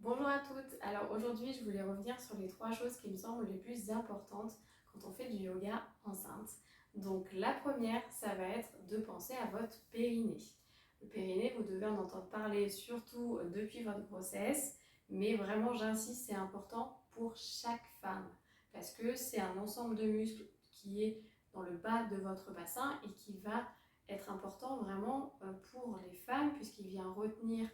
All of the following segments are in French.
Bonjour à toutes, alors aujourd'hui je voulais revenir sur les 3 choses qui me semblent les plus importantes quand on fait du yoga enceinte. Donc la première, ça va être de penser à votre périnée. Le périnée, vous devez en entendre parler surtout depuis votre grossesse, mais vraiment j'insiste, c'est important pour chaque femme parce que c'est un ensemble de muscles qui est dans le bas de votre bassin et qui va être important vraiment pour les femmes puisqu'il vient retenir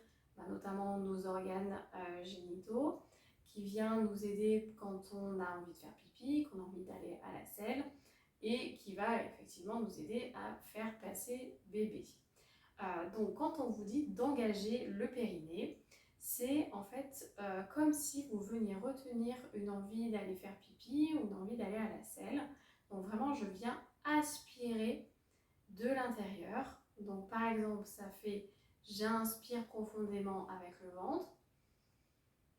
notamment nos organes génitaux, qui vient nous aider quand on a envie de faire pipi, qu'on a envie d'aller à la selle, et qui va effectivement nous aider à faire passer bébé. Donc quand on vous dit d'engager le périnée, c'est en fait comme si vous veniez retenir une envie d'aller faire pipi ou une envie d'aller à la selle. Donc vraiment, je viens aspirer de l'intérieur. Donc par exemple, ça fait j'inspire profondément avec le ventre,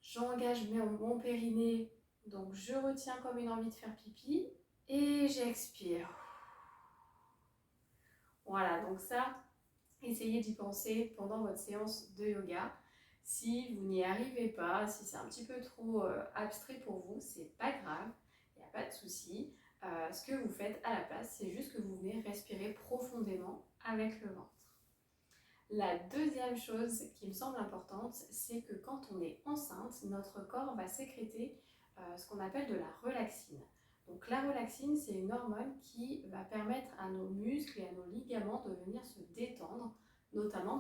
j'engage mon périnée, donc je retiens comme une envie de faire pipi et j'expire. Voilà, donc ça, essayez d'y penser pendant votre séance de yoga. Si vous n'y arrivez pas, si c'est un petit peu trop abstrait pour vous, c'est pas grave, il n'y a pas de souci. Ce que vous faites à la place, c'est juste que vous venez respirer profondément avec le ventre. La deuxième chose qui me semble importante, c'est que quand on est enceinte, notre corps va sécréter ce qu'on appelle de la relaxine. Donc la relaxine, c'est une hormone qui va permettre à nos muscles et à nos ligaments de venir se détendre, notamment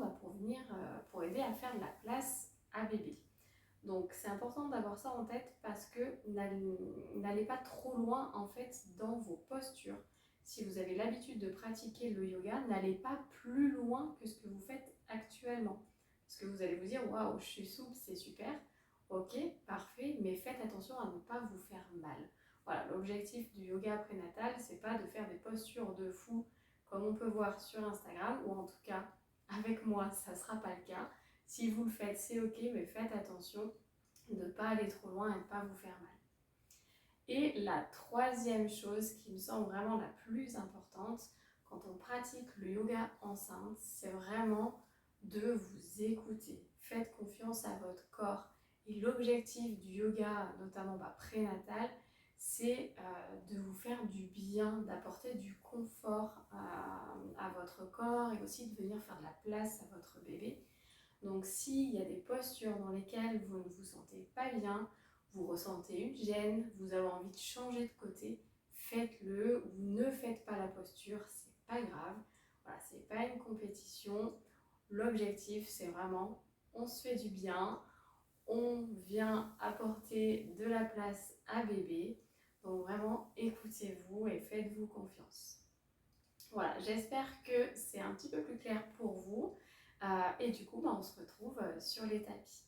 pour aider à faire de la place à bébé. Donc c'est important d'avoir ça en tête parce que n'allez pas trop loin en fait dans vos postures. Si vous avez l'habitude de pratiquer le yoga, n'allez pas plus loin que ce que vous faites actuellement. Parce que vous allez vous dire, waouh, je suis souple, c'est super. Ok, parfait, mais faites attention à ne pas vous faire mal. Voilà, l'objectif du yoga prénatal, c'est pas de faire des postures de fou comme on peut voir sur Instagram, ou en tout cas, avec moi, ça ne sera pas le cas. Si vous le faites, c'est ok, mais faites attention de ne pas aller trop loin et de ne pas vous faire mal. Et la troisième chose qui me semble vraiment la plus importante quand on pratique le yoga enceinte, c'est vraiment de vous écouter. Faites confiance à votre corps. Et l'objectif du yoga, notamment prénatal, c'est de vous faire du bien, d'apporter du confort à votre corps et aussi de venir faire de la place à votre bébé. Donc s'il y a des postures dans lesquelles vous ne vous sentez pas bien, vous ressentez une gêne, vous avez envie de changer de côté, faites-le ou ne faites pas la posture, c'est pas grave. Voilà, c'est pas une compétition. L'objectif, c'est vraiment, on se fait du bien, on vient apporter de la place à bébé. Donc vraiment, écoutez-vous et faites-vous confiance. Voilà, j'espère que c'est un petit peu plus clair pour vous. Et du coup, on se retrouve sur les tapis.